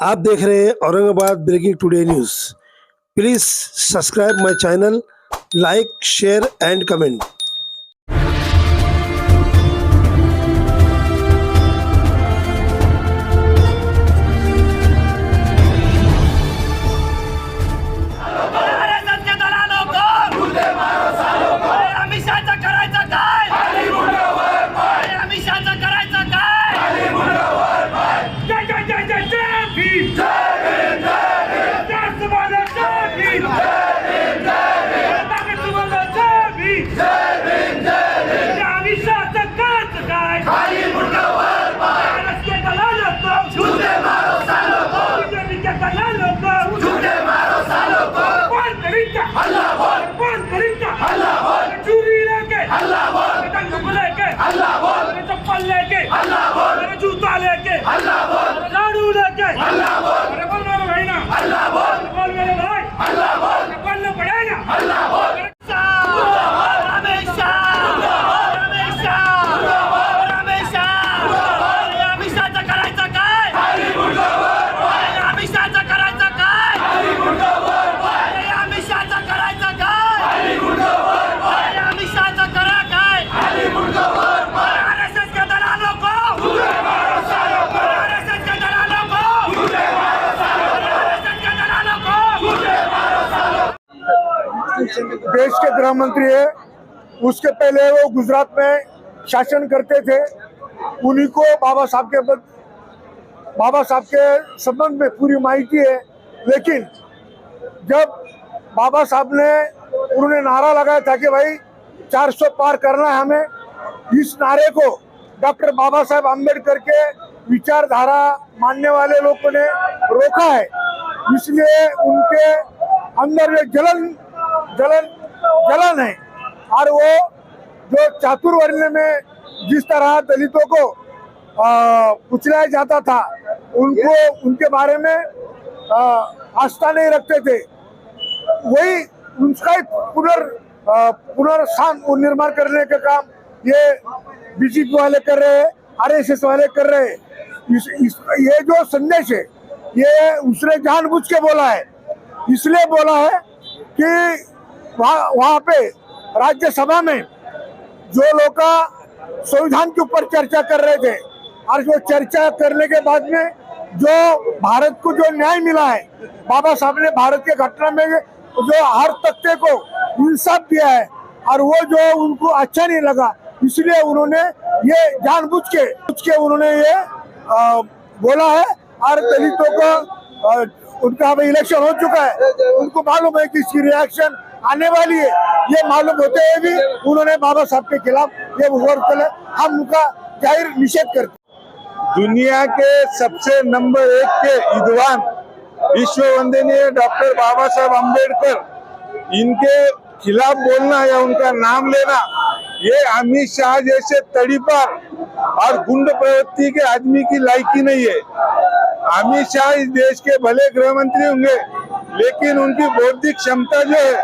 आप देख रहे हैं Aurangabad breaking today news. Please subscribe my channel, like, share and comment. जूता लेके झाड़ू लेके अरे बोल मेरे भाई ना बोल मेरे भाई बोलना पड़ेगा। देश के गृह मंत्री है, उसके पहले वो गुजरात में शासन करते थे। उन्हीं को बाबा साहब के संबंध में पूरी माहिती है। लेकिन जब बाबा साहब ने उन्होंने नारा लगाया था कि भाई 400 पार करना है हमें, इस नारे को डॉक्टर बाबा साहब अम्बेडकर के विचारधारा मानने वाले लोगों ने रोका है। इसलिए उनके अंदर ये जलन है। और वो जो चातुर्वर्ण्य में जिस तरह दलितों को कुचलाया जाता था, उनको उनके बारे में आस्था नहीं रखते थे, वही उसका पुनर्निर्माण करने का काम ये बीजेपी वाले कर रहे हैं, आरएसएस वाले कर रहे हैं। ये जो संदेश है ये उसने जानबूझ के बोला है। इसलिए बोला है कि वहाँ पे राज्यसभा में जो लोग संविधान के ऊपर चर्चा कर रहे थे, और जो चर्चा करने के बाद में जो भारत को जो न्याय मिला है, बाबा साहब ने भारत के घटना में जो हर तबके को इंसाफ दिया है, और वो जो उनको अच्छा नहीं लगा, इसलिए उन्होंने ये जानबूझ के उन्होंने ये बोला है। और दलितों को उनका अभी इलेक्शन हो चुका है, उनको मालूम है कि इसकी रिएक्शन आने वाली है। ये मालूम होते हुए भी उन्होंने बाबा साहब के खिलाफ ये वर्ड, हम उनका जाहिर निषेध करते। दुनिया के सबसे नंबर 1 के विद्वान विश्व वंदनीय डॉक्टर बाबा साहब अम्बेडकर, इनके खिलाफ बोलना या उनका नाम लेना, ये अमित शाह जैसे तड़ीपार और गुंड प्रवृत्ति के आदमी की लायकी नहीं है। अमित शाह इस देश के भले गृह मंत्री होंगे, लेकिन उनकी बौद्धिक क्षमता जो है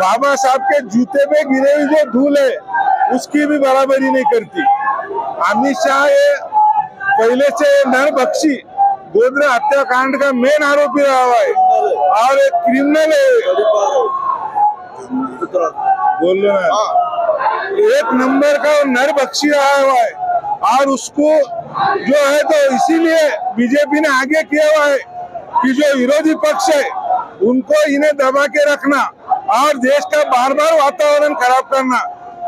बाबा साहब के जूते पे गिरे हुई जो धूल है उसकी भी बराबरी नहीं करती। अमित शाह पहले से नरभक्षी गोधरा हत्याकांड का मेन आरोपी रहा हुआ है और एक क्रिमिनल है, बोल रहे हैं, एक नंबर का नरभक्षी रहा हुआ है। और उसको जो है तो इसीलिए बीजेपी ने आगे किया हुआ है कि जो विरोधी पक्ष है उनको इन्हें दबा के रखना और देश का बार वातावरण खराब करना।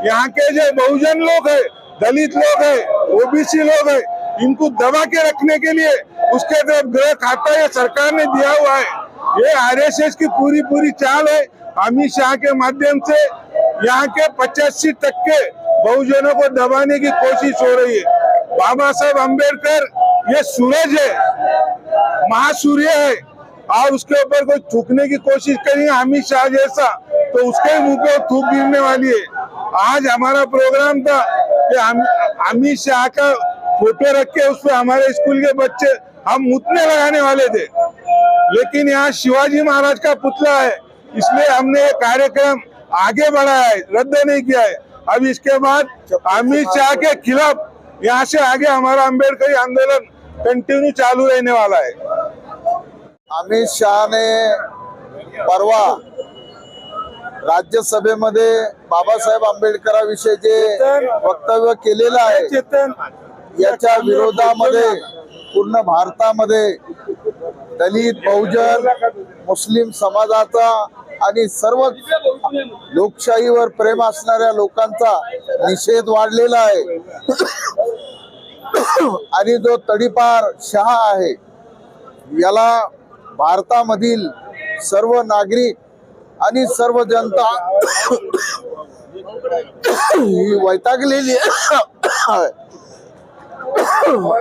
यहाँ के जो बहुजन लोग है, दलित लोग है, ओबीसी लोग है, इनको दबा के रखने के लिए उसके तरफ गृह खाता या सरकार ने दिया हुआ है। ये आरएसएस की पूरी चाल है। अमित शाह के माध्यम से यहाँ के 85% के बहुजनों को दबाने की कोशिश हो रही है। बाबा साहब अम्बेडकर ये सूरज है, महासूर्य है, और उसके ऊपर कोई थूकने की कोशिश करेंगे अमित शाह जैसा तो उसके मुंह पे थूक गिरने वाली है। आज हमारा प्रोग्राम था कि अमित शाह का फोटो रख के उसपे हमारे स्कूल के बच्चे हम मुतने लगाने वाले थे, लेकिन यहाँ शिवाजी महाराज का पुतला है, इसलिए हमने ये कार्यक्रम आगे बढ़ाया है, रद्द नहीं किया है। अब इसके बाद अमित शाह के खिलाफ यहाँ से आगे हमारा अम्बेडकरी आंदोलन कंटिन्यू चालू रहने वाला है। अमित शहाने परवा राज्यसभेमध्ये बाबासाहेब आंबेडकरांविषयी जे वक्तव्य केलेलं आहे याच्या विरोधामध्ये पूर्ण भारतामध्ये दलित, बहुजन, मुस्लिम समाजाचा आणि सर्व लोकशाहीवर प्रेम असणाऱ्या लोकांचा निषेध वाढलेला आहे. आणि जो तडीपार शहा आहे याला भारतामधील सर्व नागरिक आणि सर्व जनता ही वैतागलेली आहे.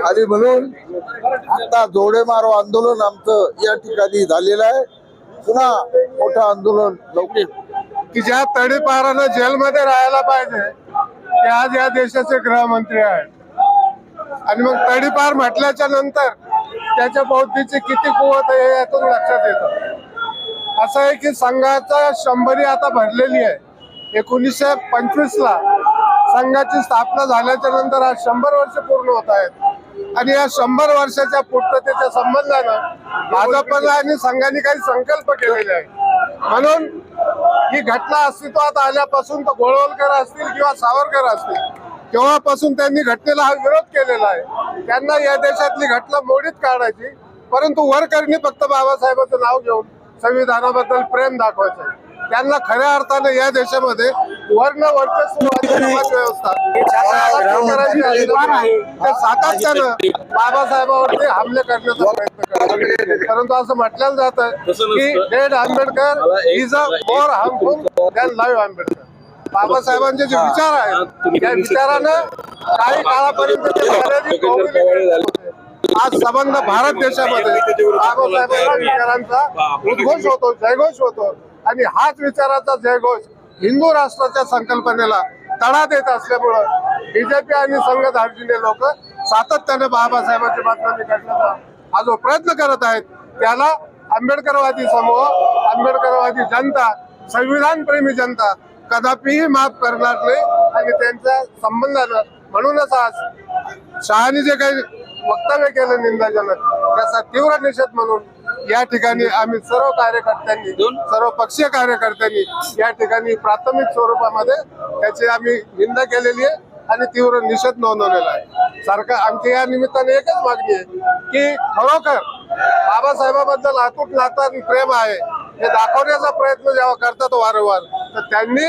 आणि म्हणून आता जोडे मारो आंदोलन आमचं या ठिकाणी झालेलं आहे. पुन्हा मोठं आंदोलन लवकर की ज्या तडीपारानं जेलमध्ये राहायला पाहिजे ते आज या देशाचे गृहमंत्री आहेत. आणि मग तडीपार म्हटल्याच्या नंतर त्याच्या बौद्धीची किती कुवत आहे हे यातून लक्षात येतं. असं आहे की संघाचा 100री आता भरलेली आहे. 1925 ला संघाची स्थापना झाल्याच्या नंतर आज 100 वर्ष पूर्ण होत आहेत. आणि या 100 वर्षाच्या पूर्ततेच्या संबंधानं भाजपला आणि संघाने काही संकल्प केलेले आहेत. म्हणून ही घटना अस्तित्वात आल्यापासून तर गोळवलकर असतील किंवा सावरकर असतील तेव्हापासून त्यांनी घटनेला हा विरोध केलेला आहे. त्यांना या देशातली घटना मोडीत काढायची, परंतु वरकरणी फक्त बाबासाहेबांचं नाव घेऊन संविधानाबद्दल प्रेम दाखवायचं. त्यांना खऱ्या अर्थाने या देशामध्ये वर्ण वर्चस्व व्यवस्था सातत्यानं बाबासाहेबांवरती हमले करण्याचा प्रयत्न करतात. परंतु असं म्हटलं जातं की dead Ambedkar is a more harmful than live Ambedkar. बाबासाहेबांचे जे विचार आहेत त्या विचारानं काही काळापर्यंत ते मर्यादित होते. आज संबंध भारत देशामध्ये बाबासाहेबांच्या विचारांचा उद्घोष होतो, जयघोष होतो. आणि हाच विचाराचा जयघोष हिंदू राष्ट्राच्या संकल्पनेला तडा देत असल्यामुळं बीजेपी आणि संघधार्जिणे लोक सातत्याने बाबासाहेबांची बदनामी करण्याचा हा जो प्रयत्न करत आहेत त्याला आंबेडकरवादी समूह, आंबेडकरवादी जनता, संविधान प्रेमी जनता कदापिही माफ करणार नाही. आणि त्यांच्या संबंधानं म्हणूनच आज शहानी जे काही वक्तव्य केलं निंदाजनक त्याचा तीव्र निषेध म्हणून या ठिकाणी आम्ही सर्व कार्यकर्त्यांनी, सर्व पक्षीय कार्यकर्त्यांनी या ठिकाणी प्राथमिक स्वरूपामध्ये त्याची आम्ही निंदा केलेली आहे आणि तीव्र निषेध नोंदवलेला आहे. सरकार आमच्या या निमित्ताने एकच मागणी आहे की खरोखर बाबासाहेबांबद्दल अतूट नातं आणि प्रेम आहे हे दाखवण्याचा प्रयत्न जेव्हा करतात वारंवार तर त्यांनी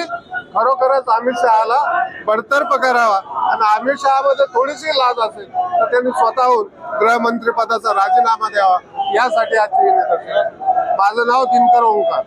खरोखरच अमित शहाला बडतर्फ करावा. आणि अमित शहामध्ये थोडीशी लाज असेल तर त्यांनी स्वतःहून गृहमंत्री पदाचा राजीनामा द्यावा. यासाठी आजची विनंती. माझं नाव दिनकर ओंकार.